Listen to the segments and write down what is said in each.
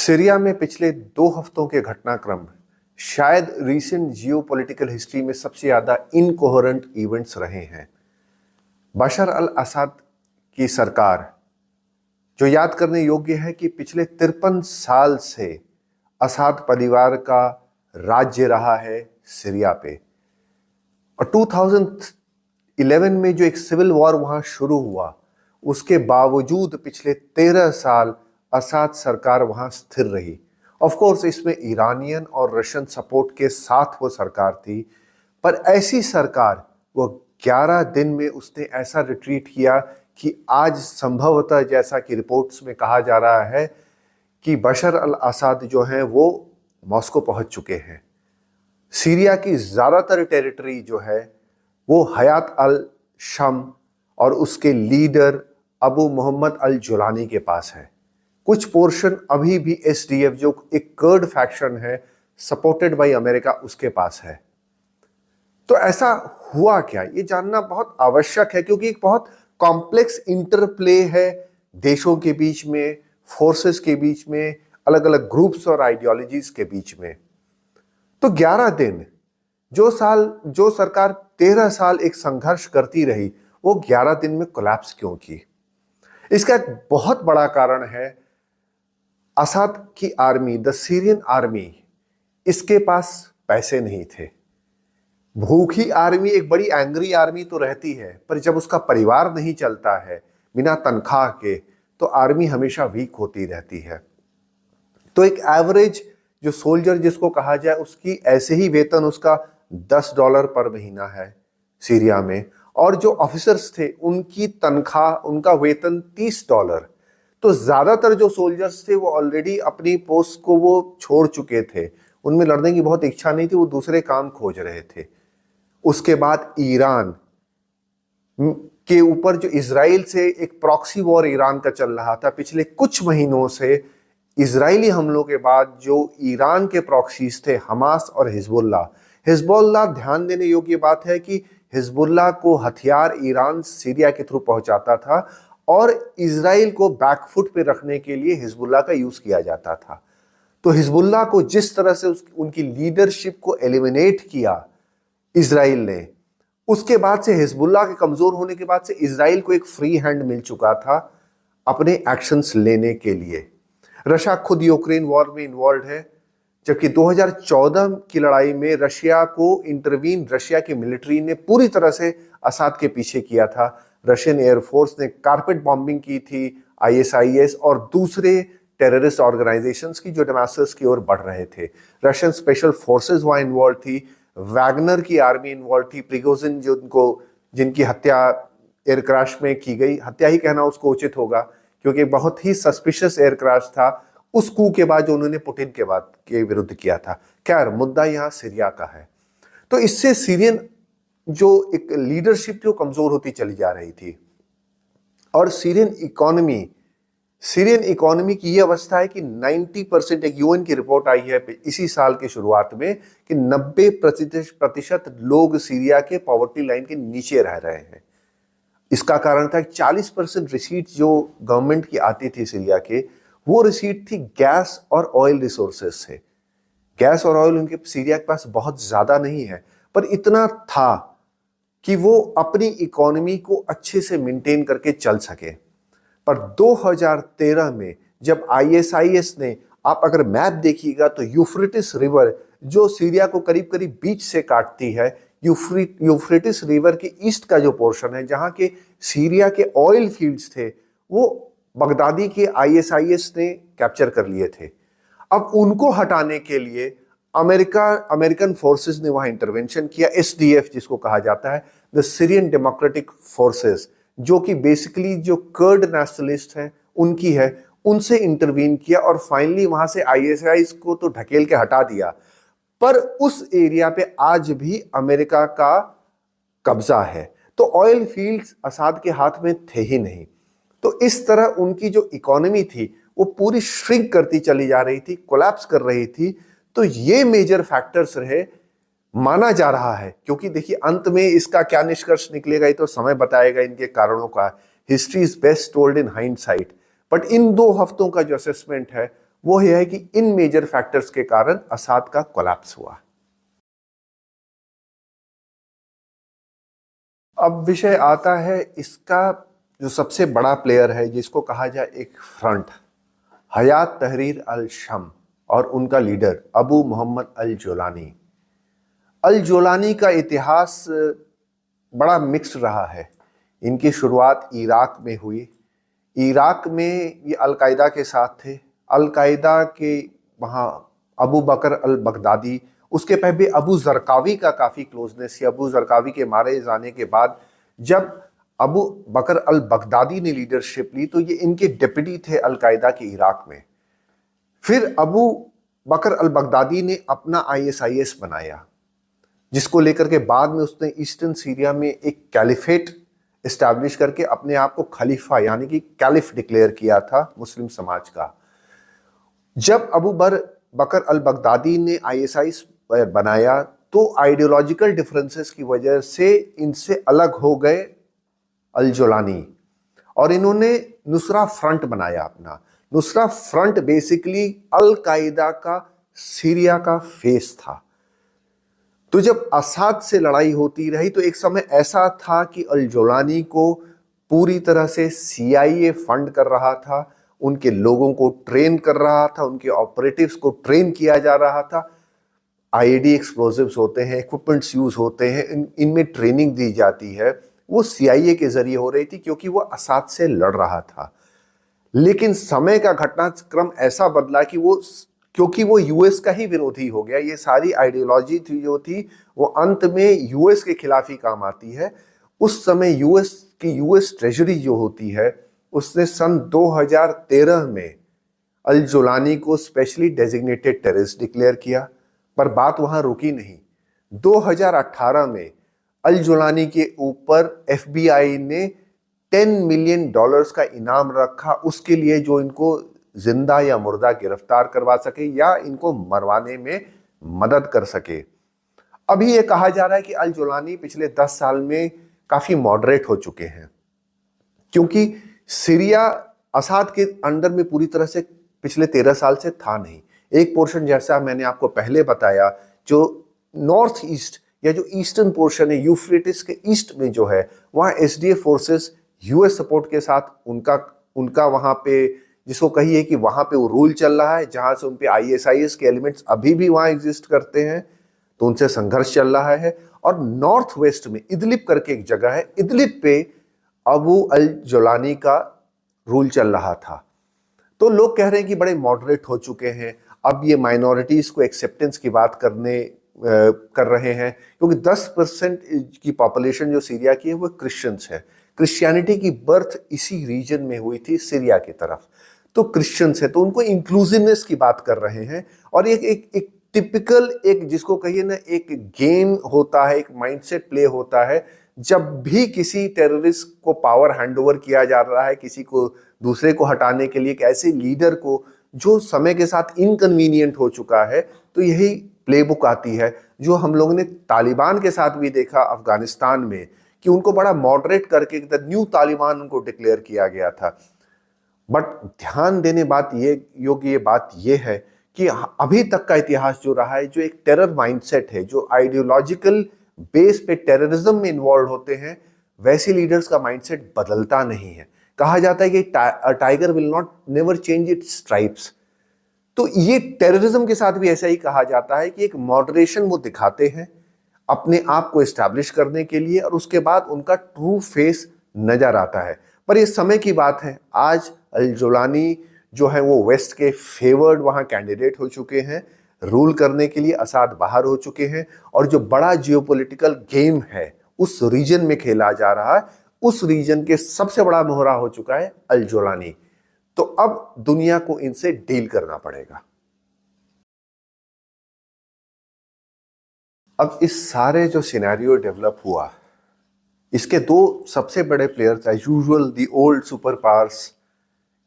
Syria में पिछले 2 हफ्तों के घटनाक्रम शायद रीसेंट जियोपॉलिटिकल हिस्ट्री में सबसे ज्यादा इनकोहेरेंट इवेंट्स रहे हैं। बशर अल असद की सरकार, जो याद करने योग्य है कि पिछले 53 साल से असद परिवार का राज्य रहा है सीरिया पे, और 2011 में जो एक सिविल वॉर वहां शुरू हुआ, उसके बावजूद पिछले 13 साल असद सरकार वहां स्थिर रही। ऑफ कोर्स इसमें ईरानियन और रशियन सपोर्ट के साथ वो सरकार थी, पर ऐसी सरकार वो 11 दिन में उसने ऐसा रिट्रीट किया कि आज संभवतः, जैसा कि रिपोर्ट्स में कहा जा रहा है, कि बशर अल असद जो हैं वो मॉस्को पहुंच चुके हैं। सीरिया की ज़्यादातर टेरिटरी जो है वो हयात अल शम और उसके लीडर अबू मोहम्मद अल जुलानी के पास है। कुछ पोर्शन अभी भी एसडीएफ, जो एक कर्ड फैक्शन है सपोर्टेड बाय अमेरिका, उसके पास है। तो ऐसा हुआ क्या, ये जानना बहुत आवश्यक है, क्योंकि एक बहुत कॉम्प्लेक्स इंटरप्ले है देशों के बीच में, फोर्सेस के बीच में, अलग अलग ग्रुप्स और आइडियोलॉजीज के बीच में। तो 11 दिन, जो सरकार 13 साल एक संघर्ष करती रही, वो 11 दिन में कोलैप्स क्यों की? इसका एक बहुत बड़ा कारण है असद की आर्मी, द सीरियन आर्मी, इसके पास पैसे नहीं थे। भूखी आर्मी, एक बड़ी एंग्री आर्मी तो रहती है, पर जब उसका परिवार नहीं चलता है बिना तनख्वाह के, तो आर्मी हमेशा वीक होती रहती है। तो एक एवरेज जो सोल्जर जिसको कहा जाए, उसकी ऐसे ही वेतन उसका $10 पर महीना है सीरिया में, और जो ऑफिसर्स थे उनकी तनख्वाह, उनका वेतन $30। तो ज्यादातर जो सोल्जर्स थे वो ऑलरेडी अपनी पोस्ट को वो छोड़ चुके थे, उनमें लड़ने की बहुत इच्छा नहीं थी, वो दूसरे काम खोज रहे थे। उसके बाद ईरान के ऊपर जो इजराइल से एक प्रॉक्सी वॉर ईरान का चल रहा था पिछले कुछ महीनों से, इजरायली हमलों के बाद जो ईरान के प्रॉक्सीज थे, हमास और हिजबुल्लाह, ध्यान देने योग्य बात है कि हिजबुल्लाह को हथियार ईरान सीरिया के थ्रू पहुंचाता था, और इजराइल को बैकफुट पे रखने के लिए हिजबुल्लाह का यूज किया जाता था। तो हिजबुल्लाह को जिस तरह से उनकी लीडरशिप को एलिमिनेट किया इजराइल ने, उसके बाद से हिजबुल्लाह के कमजोर होने के बाद से इजराइल को एक फ्री हैंड मिल चुका था अपने एक्शंस लेने के लिए। रशिया खुद यूक्रेन वॉर में इन्वॉल्व है, जबकि 2014 की लड़ाई में रशिया की मिलिट्री ने पूरी तरह से असद के पीछे किया था। रशियन एयरफोर्स ने कारपेट बॉम्बिंग की थी आईएसआईएस और दूसरे टेररिस्ट ऑर्गेनाइजेशंस की, जो डमास्कस की ओर बढ़ रहे थे। रशियन स्पेशल फोर्सेस वहां इन्वॉल्व थी, वैगनर की आर्मी इन्वॉल्व थी, प्रिगोजिन जिनकी हत्या एयरक्रैश में की गई, हत्या ही कहना उसको उचित होगा, क्योंकि बहुत ही सस्पिशियस एयरक्रैश था उस कू के बाद जो उन्होंने पुतिन के विरुद्ध किया था। खैर, मुद्दा यहाँ सीरिया का है। तो इससे सीरियन जो एक लीडरशिप जो कमजोर होती चली जा रही थी, और सीरियन इकोनॉमी की यह अवस्था है कि 90%, एक यूएन की रिपोर्ट आई है इसी साल के शुरुआत में, कि 90% लोग सीरिया के पॉवर्टी लाइन के नीचे रह रहे हैं। इसका कारण था 40% रिसीट जो गवर्नमेंट की आती थी सीरिया के, वो रिसीट थी गैस और ऑयल रिसोर्सेज से। गैस और ऑयल उनके सीरिया के पास बहुत ज्यादा नहीं है, पर इतना था कि वो अपनी इकोनॉमी को अच्छे से मेंटेन करके चल सके। पर 2013 में जब आईएसआईएस ने, आप अगर मैप देखिएगा तो यूफ्रेटिस रिवर जो सीरिया को करीब करीब बीच से काटती है, यूफ्रेटिस रिवर के ईस्ट का जो पोर्शन है, जहां के सीरिया के ऑयल फील्ड्स थे, वो बगदादी के आईएसआईएस ने कैप्चर कर लिए थे। अब उनको हटाने के लिए अमेरिकन फोर्सेस ने वहां इंटरवेंशन किया। एसडीएफ जिसको कहा जाता है, द सीरियन डेमोक्रेटिक फोर्सेस, जो कि बेसिकली जो कर्ड नेशनलिस्ट हैं उनकी है, उनसे इंटरवीन किया, और फाइनली वहां से आईएसआईएस को तो ढकेल के हटा दिया। पर उस एरिया पे आज भी अमेरिका का कब्जा है, तो ऑयल फील्ड्स असद के हाथ में थे ही नहीं। तो इस तरह उनकी जो इकोनॉमी थी वो पूरी श्रिंक करती चली जा रही थी, कोलैप्स कर रही थी। तो ये मेजर फैक्टर्स रहे, माना जा रहा है, क्योंकि देखिए अंत में इसका क्या निष्कर्ष निकलेगा ये तो समय बताएगा इनके कारणों का। History is best told in hindsight. But in 2 हफ्तों का जो असेसमेंट है वो यह है कि इन मेजर फैक्टर्स के कारण असाद का कोलैप्स हुआ। अब विषय आता है इसका, जो सबसे बड़ा प्लेयर है जिसको कहा जाए एक फ्रंट, हयात तहरीर अल शम और उनका लीडर अबू मोहम्मद अल जोलानी। अल जोलानी का इतिहास बड़ा मिक्स्ड रहा है। इनकी शुरुआत इराक में हुई। इराक में ये अलकायदा के साथ थे। अलकायदा के वहाँ अबू बकर अल बगदादी, उसके पहले अबू जरकावी का काफ़ी क्लोजनेस है। अबू जरकावी के मारे जाने के बाद जब अबू बकर अल बगदादी ने लीडरशिप ली तो ये इनके डिप्टी थे अलकायदा के इराक में। फिर अबू बकर अल बगदादी ने अपना ISIS बनाया, जिसको लेकर के बाद में उसने ईस्टर्न सीरिया में एक कैलिफेट इस्टेब्लिश करके अपने आप को खलीफा यानी कि कैलिफ डिक्लेयर किया था मुस्लिम समाज का। जब अबू बकर अल बगदादी ने ISIS बनाया तो आइडियोलॉजिकल डिफरेंसेस की वजह से इनसे अलग हो गए अल जोलानी और इन्होंने नुसरा फ्रंट बनाया अपना। नुसरा फ्रंट बेसिकली अल कायदा का सीरिया का फेस था। तो जब असाद से लड़ाई होती रही तो एक समय ऐसा था कि अल जोलानी को पूरी तरह से CIA फंड कर रहा था, उनके लोगों को ट्रेन कर रहा था, उनके ऑपरेटिव्स को ट्रेन किया जा रहा था। IED एक्सप्लोजिव्स होते हैं, इक्विपमेंट्स यूज होते हैं, इनमें ट्रेनिंग दी जाती है, वो CIA के जरिए हो रही थी क्योंकि वो असाद से लड़ रहा था। लेकिन समय का घटनाक्रम ऐसा बदला कि क्योंकि वो US का ही विरोधी हो गया, ये सारी आइडियोलॉजी थी जो थी वो अंत में US के खिलाफ ही काम आती है। उस समय US ट्रेजरी जो होती है उसने सन 2013 में अल जोलानी को स्पेशली डेजिग्नेटेड टेररिस्ट डिक्लेयर किया, पर बात वहां रुकी नहीं। 2018 में अल जोलानी के ऊपर FBI ने $10 मिलियन का इनाम रखा उसके लिए जो इनको जिंदा या मुर्दा गिरफ्तार करवा सके या इनको मरवाने में मदद कर सके। अभी ये कहा जा रहा है कि अल जोलानी पिछले 10 साल में काफी मॉडरेट हो चुके हैं, क्योंकि सीरिया असाद के अंडर में पूरी तरह से पिछले 13 साल से था नहीं। एक पोर्शन जैसा मैंने आपको पहले बताया, जो नॉर्थ ईस्ट या जो ईस्टर्न पोर्शन है यूफ्रेटिस के ईस्ट में जो है, वहाँ SDF फोर्सेस US सपोर्ट के साथ उनका वहाँ पे जिसको कहिए कि वहाँ पे वो रूल चल रहा है, जहाँ से उन पे ISIS के एलिमेंट्स अभी भी वहाँ एग्जिस्ट करते हैं, तो उनसे संघर्ष चल रहा है। और नॉर्थ वेस्ट में इदलिब करके एक जगह है, इदलिब पे अबू अल जोलानी का रूल चल रहा था। तो लोग कह रहे हैं कि बड़े मॉडरेट हो चुके हैं, अब ये माइनॉरिटीज को एक्सेप्टेंस की बात कर रहे हैं, क्योंकि 10% की पॉपुलेशन जो सीरिया की है वो क्रिश्चियंस है। क्रिश्चियनिटी की बर्थ इसी रीजन में हुई थी सीरिया की तरफ, तो क्रिश्चियंस है, तो उनको इंक्लूसिवनेस की बात कर रहे हैं। और एक टिपिकल एक जिसको कहिए ना एक गेम होता है, एक माइंडसेट प्ले होता है। जब भी किसी टेररिस्ट को पावर हैंडओवर किया जा रहा है, किसी को दूसरे को हटाने के लिए, एक ऐसे लीडर को जो समय के साथ इनकन्वीनियंट हो चुका है, तो यही प्लेबुक आती है जो हम लोगों ने तालिबान के साथ भी देखा अफगानिस्तान में, कि उनको बड़ा मॉडरेट करके द न्यू तालिबान उनको डिक्लेयर किया गया था। बट ध्यान देने बात ये है कि अभी तक का इतिहास जो रहा है, जो एक टेरर माइंडसेट है, जो आइडियोलॉजिकल बेस पे टेररिज्म में इन्वॉल्व होते हैं, वैसे लीडर्स का माइंडसेट बदलता नहीं है। कहा जाता है कि tiger will not never change it's stripes. तो ये टेररिज्म के साथ भी ऐसा ही कहा जाता है कि एक मॉडरेशन वो दिखाते हैं अपने आप को एस्टैब्लिश करने के लिए, और उसके बाद उनका ट्रू फेस नजर आता है। पर ये समय की बात है, आज अल जोलानी जो है वो वेस्ट के फेवर्ड वहां कैंडिडेट हो चुके हैं, रूल करने के लिए असाद बाहर हो चुके हैं, और जो बड़ा जियोपॉलिटिकल गेम है उस रीजन में खेला जा रहा है, उस रीजन के सबसे बड़ा मोहरा हो चुका है अल जोलानी। तो अब दुनिया को इनसे डील करना पड़ेगा। अब इस सारे जो सिनेरियो डेवलप हुआ, इसके दो सबसे बड़े players as usual the old super powers,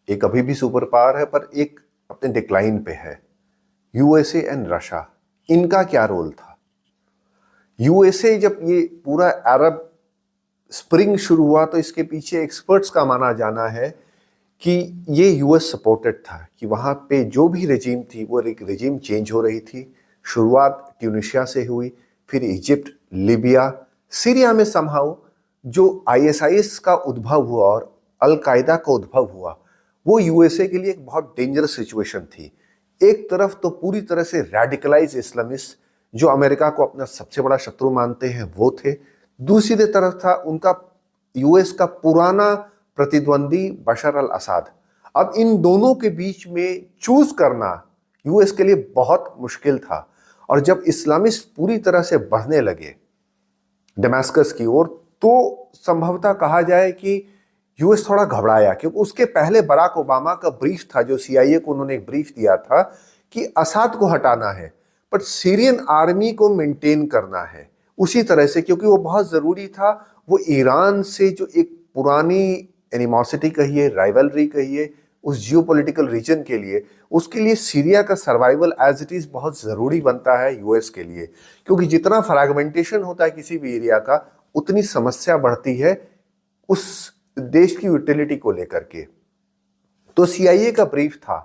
एक अभी भी सुपर पावर है पर एक अपने डिक्लाइन पे है, USA एंड रशिया। इनका क्या रोल था? USA जब ये पूरा अरब स्प्रिंग शुरू हुआ तो इसके पीछे एक्सपर्ट्स का माना जाना है कि ये यूएस सपोर्टेड था, कि वहाँ पे जो भी रेजिम थी वो एक रेजिम चेंज हो रही थी। शुरुआत ट्यूनिशिया से हुई, फिर इजिप्ट, लीबिया, सीरिया में समहाउ जो आईएसआईएस का उद्भव हुआ और अल कायदा का उद्भव हुआ, वो यूएसए के लिए एक बहुत डेंजरस सिचुएशन थी। एक तरफ तो पूरी तरह से रेडिकलाइज इस्लामिस्ट जो अमेरिका को अपना सबसे बड़ा शत्रु मानते हैं वो थे, दूसरी तरफ था उनका यूएस का पुराना प्रतिद्वंदी बशर अल असद। अब इन दोनों के बीच में चूज करना यूएस के लिए बहुत मुश्किल था। और जब इस्लामिस्ट पूरी तरह से बढ़ने लगे दमास्कस की ओर, तो संभवतः कहा जाए कि यूएस थोड़ा घबराया, क्योंकि उसके पहले बराक ओबामा का ब्रीफ था, जो सीआईए को उन्होंने एक ब्रीफ दिया था कि असद को हटाना है बट सीरियन आर्मी को मेंटेन करना है उसी तरह से, क्योंकि वो बहुत जरूरी था। वो ईरान से जो एक पुरानी एनिमोसिटी कहिए, राइवलरी कहिए, उस जियोपॉलिटिकल रीजन के लिए, उसके लिए सीरिया का सर्वाइवल एज इट इज बहुत जरूरी बनता है यूएस के लिए, क्योंकि जितना फ्रैगमेंटेशन होता है किसी भी एरिया का, उतनी समस्या बढ़ती है उस देश की यूटिलिटी को लेकर के। तो सीआईए का ब्रीफ था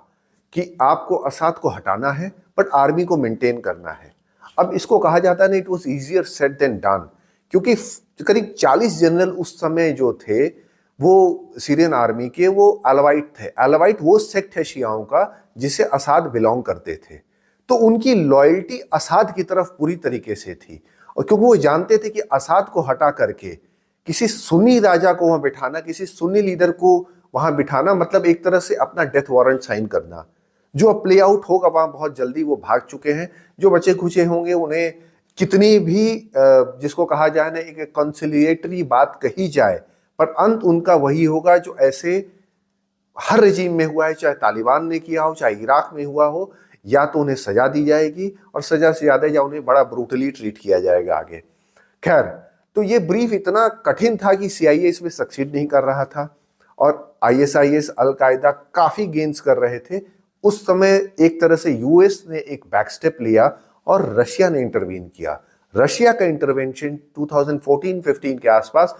कि आपको असद को हटाना है बट आर्मी को मेंटेन करना है। अब इसको कहा जाता है ना, it was easier said than done, क्योंकि करीब 40 जनरल उस समय जो थे वो सीरियन आर्मी के, वो अलावाइट थे। अलावाइट वो सेक्ट है शियाओं का जिसे असद बिलोंग करते थे, तो उनकी लॉयल्टी असद की तरफ पूरी तरीके से थी। और क्योंकि वो जानते थे कि असद को हटा करके किसी सुन्नी राजा को वहां बिठाना, किसी सुन्नी लीडर को वहां बिठाना, मतलब एक तरह से अपना डेथ वारंट साइन करना, जो अब प्ले आउट होगा वहां बहुत जल्दी। वो भाग चुके हैं, जो बचे खुचे होंगे उन्हें कितनी भी जिसको कहा जाए ना, एक कंसिलिएटरी बात कही जाए, पर अंत उनका वही होगा जो ऐसे हर रजीम में हुआ है, चाहे तालिबान ने किया हो, चाहे इराक में हुआ हो। या तो उन्हें सजा दी जाएगी, और सजा से ज्यादा या उन्हें बड़ा ब्रूटली ट्रीट किया जाएगा आगे। खैर, तो ये ब्रीफ इतना कठिन था कि सीआईए इसमें सक्सीड नहीं कर रहा था, और आईएसआईएस, अल कायदा काफी गेन्स कर रहे थे उस समय। एक तरह से यूएस ने एक बैकस्टेप लिया और रशिया ने इंटरवीन किया। रशिया का इंटरवेंशन 2014-15 के आसपास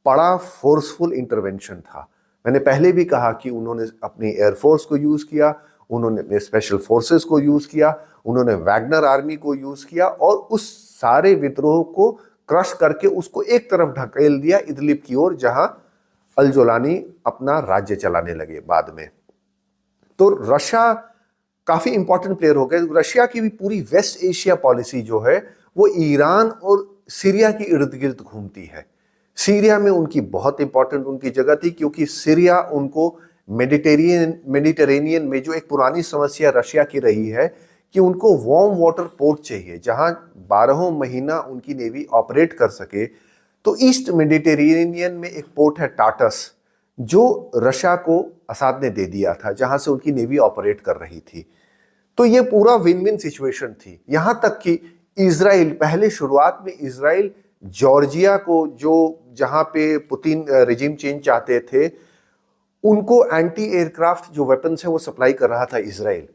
बड़ा फोर्सफुल इंटरवेंशन था। मैंने पहले भी कहा कि उन्होंने अपनी एयरफोर्स को यूज किया, उन्होंने अपने स्पेशल फोर्सेस को यूज किया, उन्होंने वैगनर आर्मी को यूज किया, और उस सारे विद्रोह को क्रश करके उसको एक तरफ ढकेल दिया इदलिब की ओर, जहां अल जोलानी अपना राज्य चलाने लगे बाद में। तो रशिया काफी इंपॉर्टेंट प्लेयर हो गए। रशिया की भी पूरी वेस्ट एशिया पॉलिसी जो है वो ईरान और सीरिया के इर्द गिर्द घूमती है। सीरिया में उनकी बहुत इंपॉर्टेंट उनकी जगह थी, क्योंकि सीरिया उनको मेडिटेरेनियन में जो एक पुरानी समस्या रशिया की रही है कि उनको वार्म वाटर पोर्ट चाहिए जहां 12 महीना उनकी नेवी ऑपरेट कर सके। तो ईस्ट मेडिटेरेनियन में एक पोर्ट है टाटस, जो रशिया को असद ने दे दिया था, जहां से उनकी नेवी ऑपरेट कर रही थी। तो ये पूरा विन विन सिचुएशन थी। यहां तक कि इजराइल, पहले शुरुआत में इजराइल जॉर्जिया को, जो जहां पे पुतिन रेजिम चेंज चाहते थे, उनको एंटी एयरक्राफ्ट जो वेपन्स है वो सप्लाई कर रहा था इजराइल।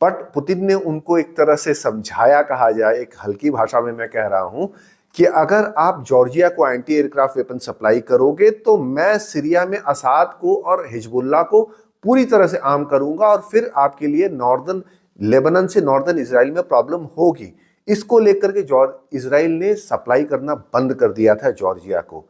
बट पुतिन ने उनको एक तरह से समझाया, कहा जाए एक हल्की भाषा में मैं कह रहा हूं, कि अगर आप जॉर्जिया को एंटी एयरक्राफ्ट वेपन सप्लाई करोगे तो मैं सीरिया में असद को और हिजबुल्ला को पूरी तरह से आर्म करूंगा, और फिर आपके लिए नॉर्दर्न लेबनान से नॉर्दर्न इसराइल में प्रॉब्लम होगी। इसको लेकर के इसराइल ने सप्लाई करना बंद कर दिया था जॉर्जिया को।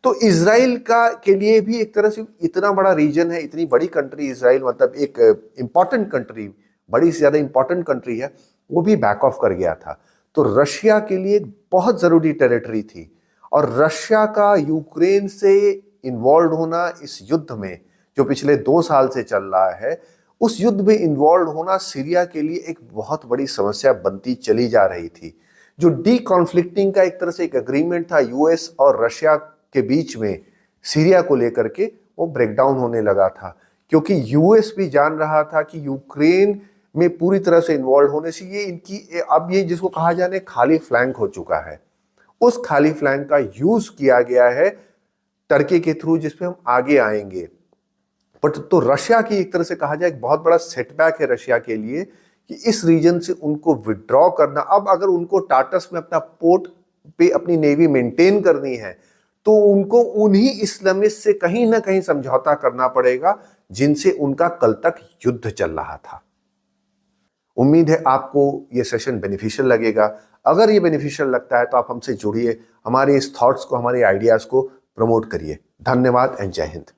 तो इसराइल का के लिए भी एक तरह से इतना बड़ा रीजन है, इतनी बड़ी कंट्री इसराइल, मतलब एक इंपॉर्टेंट कंट्री, बड़ी से ज्यादा इंपॉर्टेंट कंट्री है, वो भी बैक ऑफ कर गया था। तो रशिया के लिए बहुत जरूरी टेरिटरी थी, और रशिया का यूक्रेन से इन्वॉल्व होना इस युद्ध में जो पिछले 2 साल से चल रहा है, उस युद्ध में इन्वॉल्व होना सीरिया के लिए एक बहुत बड़ी समस्या बनती चली जा रही थी। जो डी कॉन्फ्लिक्टिंग का एक तरह से एक एग्रीमेंट था यूएस और रशिया के बीच में सीरिया को लेकर के, वो ब्रेकडाउन होने लगा था, क्योंकि यूएस भी जान रहा था कि यूक्रेन में पूरी तरह से इन्वॉल्व होने से ये इनकी, अब ये जिसको कहा जाने खाली फ्लैंक हो चुका है, उस खाली फ्लैंक का यूज किया गया है टर्की के थ्रू, जिसपे हम आगे आएंगे। बट तो रशिया की एक तरह से कहा जाए एक बहुत बड़ा सेटबैक है रशिया के लिए कि इस रीजन से उनको विड्रॉ करना। अब अगर उनको टाटस में अपना पोर्ट पे अपनी नेवी मेंटेन करनी है, तो उनको उन्हीं इस्लामिस्ट से कहीं ना कहीं समझौता करना पड़ेगा जिनसे उनका कल तक युद्ध चल रहा था। उम्मीद है आपको ये सेशन बेनिफिशियल लगेगा। अगर ये बेनिफिशियल लगता है तो आप हमसे जुड़िए, हमारे इस थॉट्स को, हमारे आइडियाज को प्रमोट करिए। धन्यवाद एंड जय हिंद।